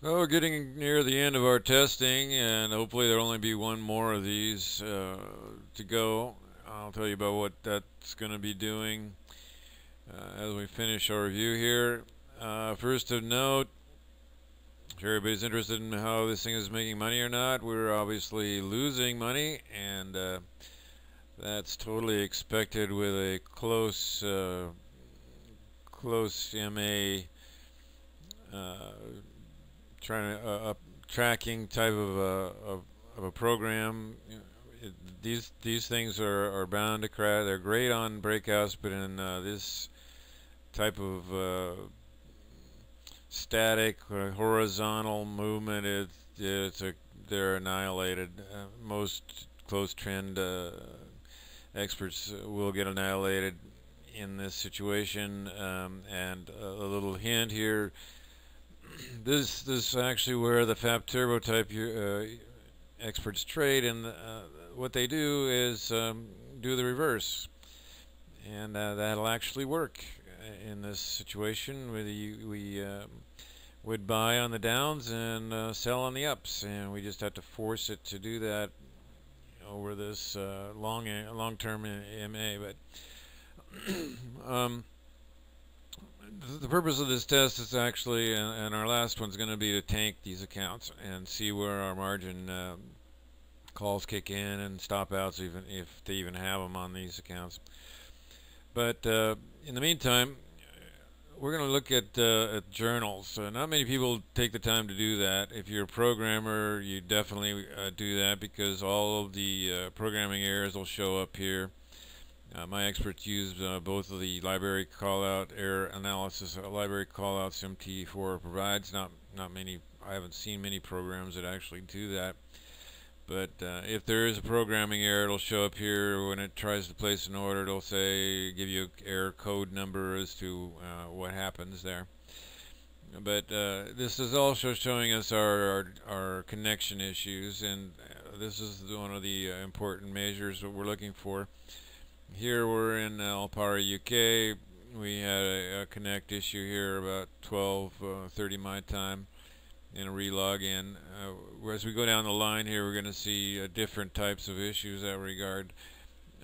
Oh, we're getting near the end of our testing, and hopefully there'll only be one more of these to go. I'll tell you about what that's going to be doing as we finish our review here. First of note, if everybody's interested in how this thing is making money or not, we're obviously losing money, and that's totally expected with a close MA uh, trying to tracking type of a program. These things are bound to crash. They're great on breakouts, but in this type of static horizontal movement, they're annihilated. Most close trend experts will get annihilated in this situation. And a little hint here: this is actually where the FAP Turbo type experts trade, and what they do is do the reverse, and that'll actually work in this situation. We would buy on the downs and sell on the ups, and we just have to force it to do that over this long-term MA. But the purpose of this test is actually, and our last one's going to be to tank these accounts and see where our margin calls kick in and stop outs, even if they even have them on these accounts. But in the meantime, we're going to look at journals. Not many people take the time to do that. If you're a programmer, you definitely do that, because all of the programming errors will show up here. My experts use both of the library callout error analysis library callouts MT4 provides. Not many. I haven't seen many programs that actually do that. But if there is a programming error, it'll show up here. When it tries to place an order, it'll say, give you an error code number as to what happens there. But this is also showing us our connection issues, and this is one of the important measures that we're looking for. Here we're in Alpara, UK. We had a connect issue here about 12:30 my time in a relog in. As we go down the line here, we're going to see different types of issues in that regard.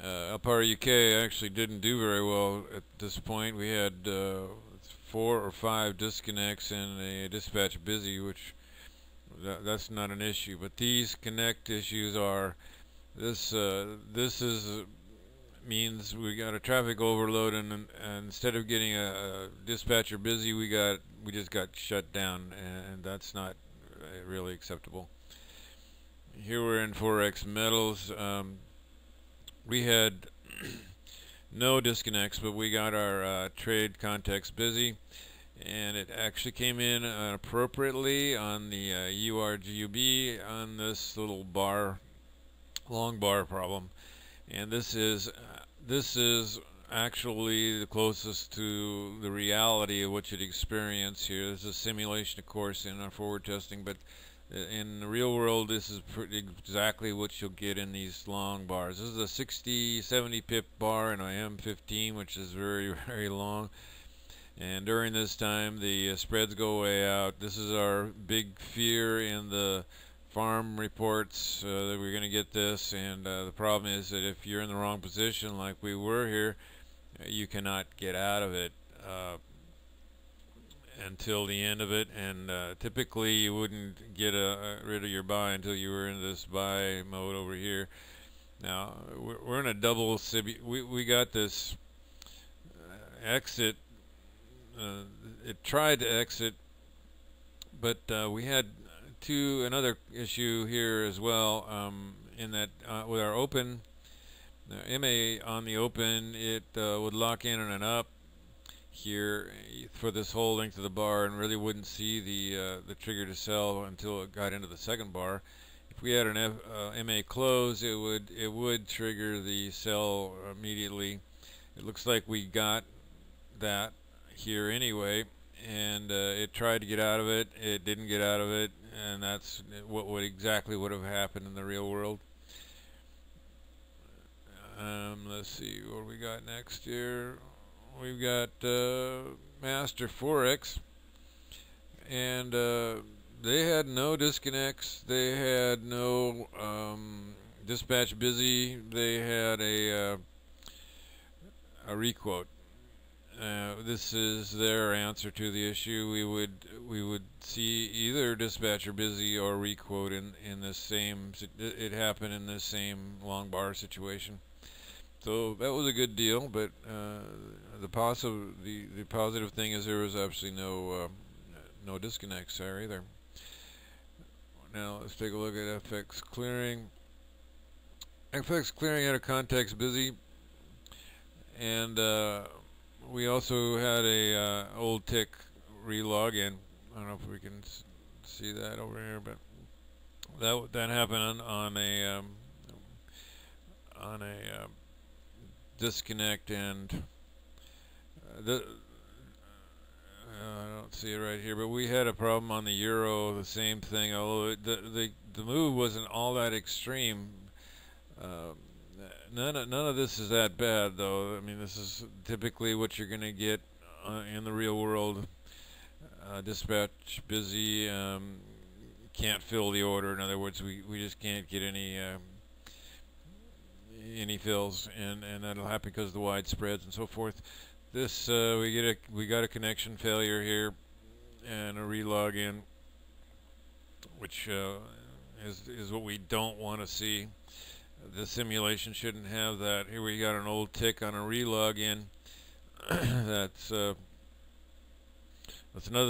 Alpara UK actually didn't do very well at this point. We had 4 or 5 disconnects and a dispatch busy, which that's not an issue. But these connect issues are. This is means we got a traffic overload, and instead of getting a dispatcher busy, we just got shut down, and that's not really acceptable. Here we're in Forex metals. We had no disconnects, but we got our trade context busy, and it actually came in appropriately on the URGUB on this little bar, long bar problem. And this is actually the closest to the reality of what you'd experience here. This is a simulation, of course, in our forward testing, but in the real world, this is exactly what you'll get in these long bars. This is a 60, 70 pip bar in a M15, which is very, very long. And during this time, the spreads go way out. This is our big fear in the farm reports that we're going to get this, and the problem is that if you're in the wrong position like we were here, you cannot get out of it until the end of it, and typically you wouldn't get rid of your buy until you were in this buy mode over here. Now we're in a double SIB. We got this exit. It tried to exit, but we had another issue here as well, in that with our open MA on the open, it would lock in on an up here for this whole length of the bar, and really wouldn't see the trigger to sell until it got into the second bar. If we had an MA close, it would trigger the sell immediately. It looks like we got that here anyway, and it tried to get out of it. It didn't get out of it, and that's what exactly would have happened in the real world. Let's see what we got next here. We've got Master Forex, and They had no disconnects. They had no dispatch busy. They had a requote. This is their answer to the issue. We would see either dispatcher busy or requote in the same. It happened in the same long bar situation. So that was a good deal. But the positive thing is there was absolutely no disconnects there either. Now let's take a look at FX clearing. FX clearing had a context busy, and we also had a old tick relogin. I don't know if we can see that over here, but that happened on a disconnect, and I don't see it right here, but we had a problem on the euro. The same thing, although the move wasn't all that extreme. Uh, none of this is that bad, though. I mean, this is typically what you're going to get in the real world. Dispatch busy, can't fill the order. In other words, we just can't get any fills, and that'll happen because of the wide spreads and so forth. This we got a connection failure here and a relog in, which is what we don't want to see. The simulation shouldn't have that. Here we got an old tick on a relog in. That's another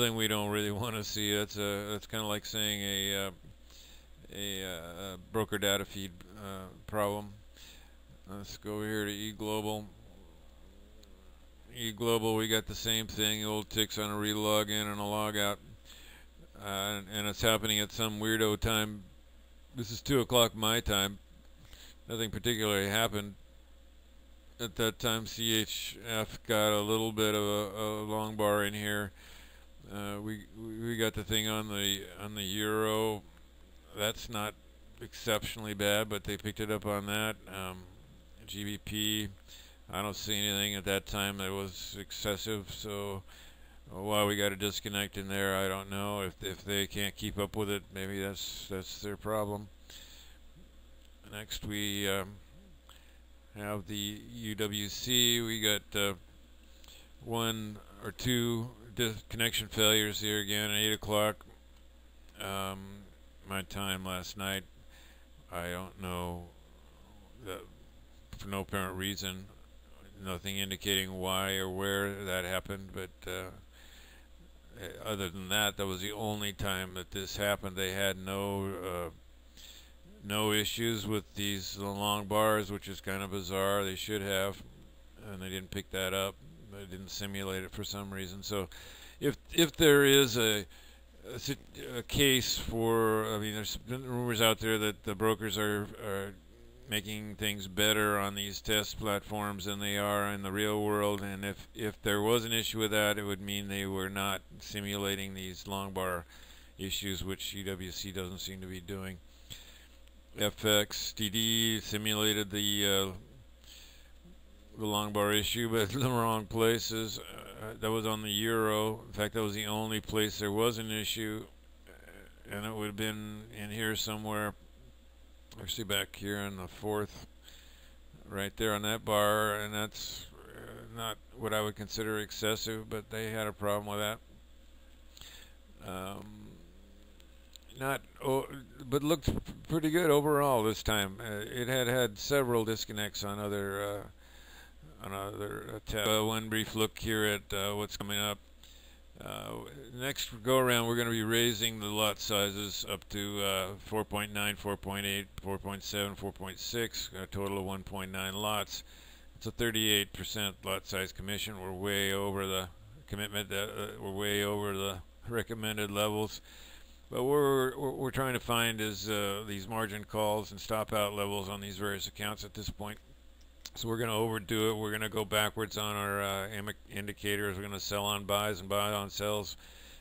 thing we don't really want to see. That's kind of like saying a broker data feed problem. Let's go here to eGlobal. eGlobal, we got the same thing. Old ticks on a relog in and a log out, and it's happening at some weirdo time. This is 2 o'clock my time. Nothing particularly happened at that time. CHF got a little bit of a long bar in here. We got the thing on the euro. That's not exceptionally bad, but they picked it up on that. GBP, I don't see anything at that time that was excessive. So why we got a disconnect in there, I don't know. If they can't keep up with it, maybe that's their problem. Next we have the UWC. We got 1 or 2 connection failures here again at 8 o'clock my time last night. I don't know, for no apparent reason, nothing indicating why or where that happened, but other than that, that was the only time that this happened. They had no issues with these long bars, which is kind of bizarre. They should have, and they didn't pick that up. They didn't simulate it for some reason. So if there is a case for, I mean, there's been rumors out there that the brokers are making things better on these test platforms than they are in the real world, and if there was an issue with that, it would mean they were not simulating these long bar issues, which UWC doesn't seem to be doing. FXTD simulated the long bar issue, but in the wrong places. That was on the euro. In fact, that was the only place there was an issue, and it would have been in here somewhere. Actually, back here in the 4th, right there on that bar, and that's not what I would consider excessive, but they had a problem with that. But looked pretty good overall this time. It had several disconnects on other tabs. One brief look here at what's coming up. Next go around, we're going to be raising the lot sizes up to 4.9, 4.8, 4.7, 4.6, a total of 1.9 lots. It's a 38% lot size commission. We're way over the commitment. We're way over the recommended levels. But what we're trying to find is these margin calls and stop out levels on these various accounts at this point. So we're going to overdo it. We're going to go backwards on our indicators. We're going to sell on buys and buy on sells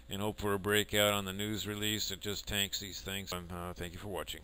and hope for a breakout on the news release that just tanks these things. Thank you for watching.